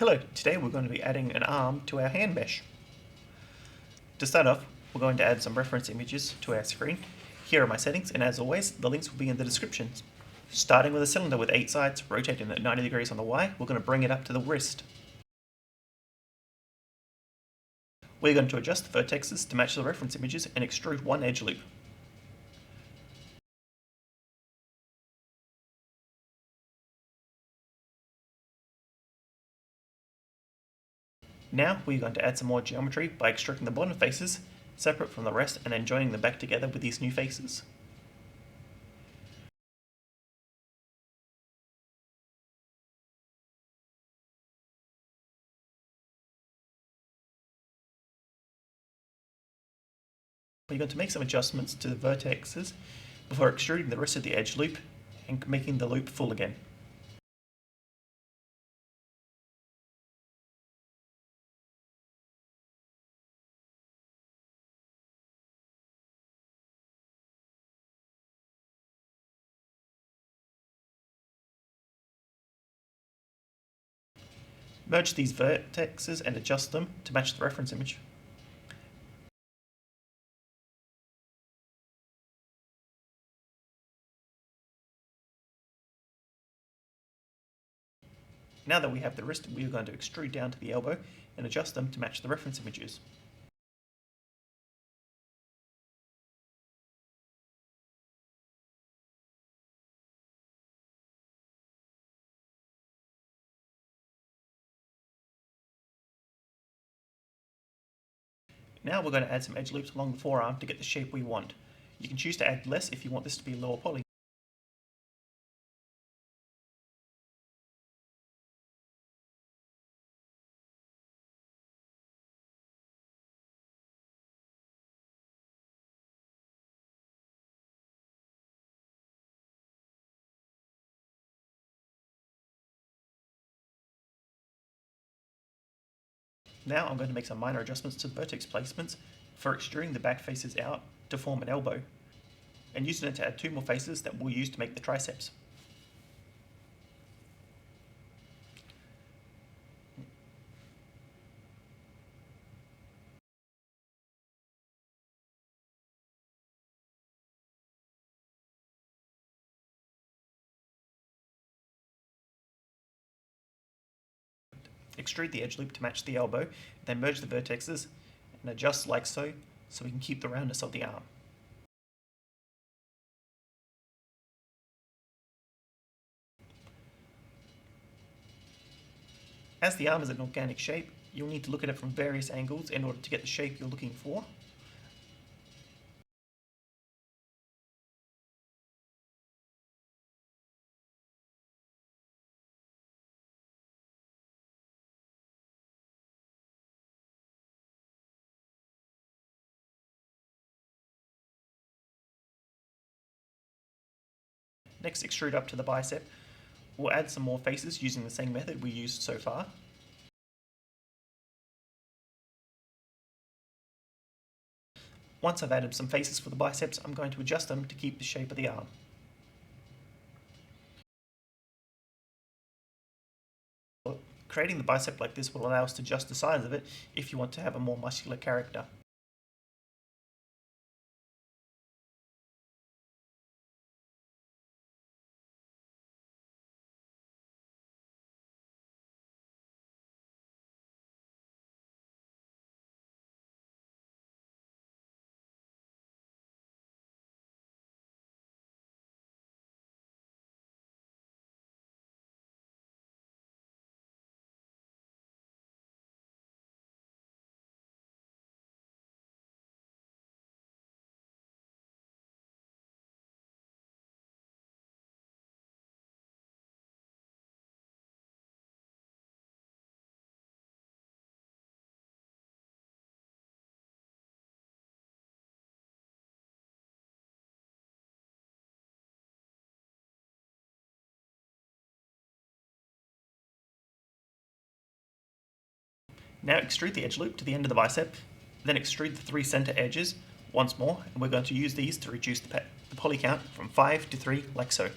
Hello, today we're going to be adding an arm to our hand mesh. To start off, we're going to add some reference images to our screen. Here are my settings, and as always, the links will be in the descriptions. Starting with a cylinder with 8 sides, rotating at 90 degrees on the Y, we're going to bring it up to the wrist. We're going to adjust the vertexes to match the reference images and extrude one edge loop. Now we're going to add some more geometry by extruding the bottom faces separate from the rest and then joining them back together with these new faces. We're going to make some adjustments to the vertexes before extruding the rest of the edge loop and making the loop full again. Merge these vertexes and adjust them to match the reference image. Now that we have the wrist, we are going to extrude down to the elbow and adjust them to match the reference images. Now we're going to add some edge loops along the forearm to get the shape we want. You can choose to add less if you want this to be lower poly. Now I'm going to make some minor adjustments to the vertex placements for extruding the back faces out to form an elbow, and using it to add 2 more faces that we'll use to make the triceps. Extrude the edge loop to match the elbow, then merge the vertexes and adjust like so we can keep the roundness of the arm. As the arm is an organic shape, you'll need to look at it from various angles in order to get the shape you're looking for. Next, extrude up to the bicep. We'll add some more faces using the same method we used so far. Once I've added some faces for the biceps, I'm going to adjust them to keep the shape of the arm. Creating the bicep like this will allow us to adjust the size of it if you want to have a more muscular character. Now extrude the edge loop to the end of the bicep, then extrude the 3 center edges once more, and we're going to use these to reduce the poly count from 5 to 3 like so.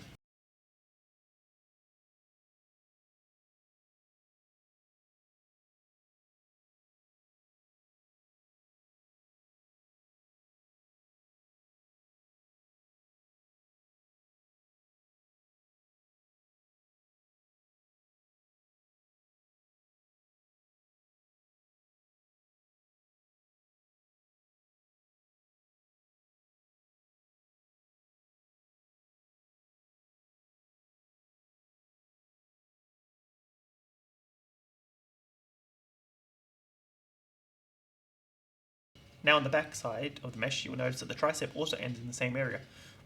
Now on the back side of the mesh, you will notice that the tricep also ends in the same area.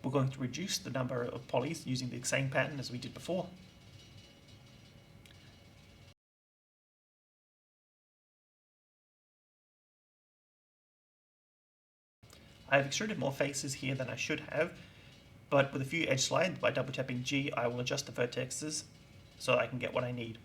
We're going to reduce the number of polys using the same pattern as we did before. I have extruded more faces here than I should have, but with a few edge slides, by double tapping G, I will adjust the vertexes so that I can get what I need.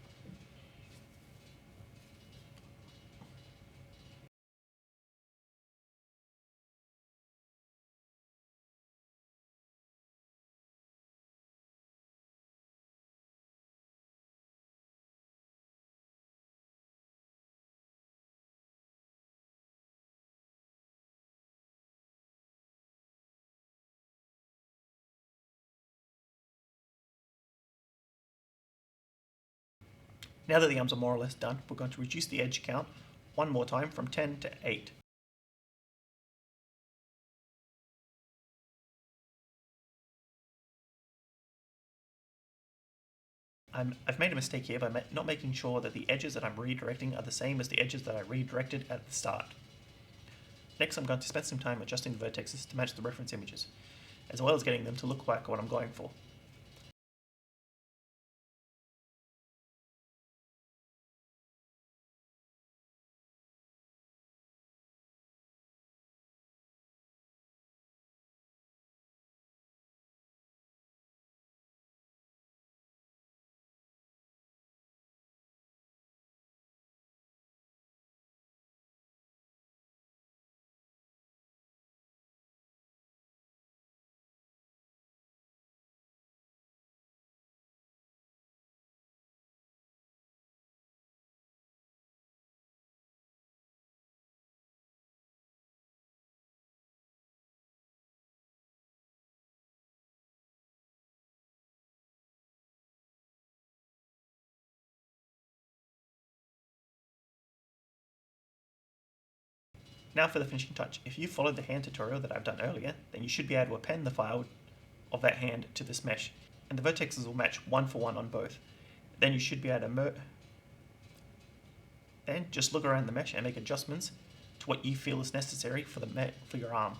Now that the arms are more or less done, we're going to reduce the edge count one more time from 10 to 8. I've made a mistake here by not making sure that the edges that I'm redirecting are the same as the edges that I redirected at the start. Next, I'm going to spend some time adjusting the vertexes to match the reference images, as well as getting them to look like what I'm going for. Now for the finishing touch. If you followed the hand tutorial that I've done earlier, then you should be able to append the file of that hand to this mesh, and the vertexes will match one for one on both. Then you should be able to then just look around the mesh and make adjustments to what you feel is necessary for your arm.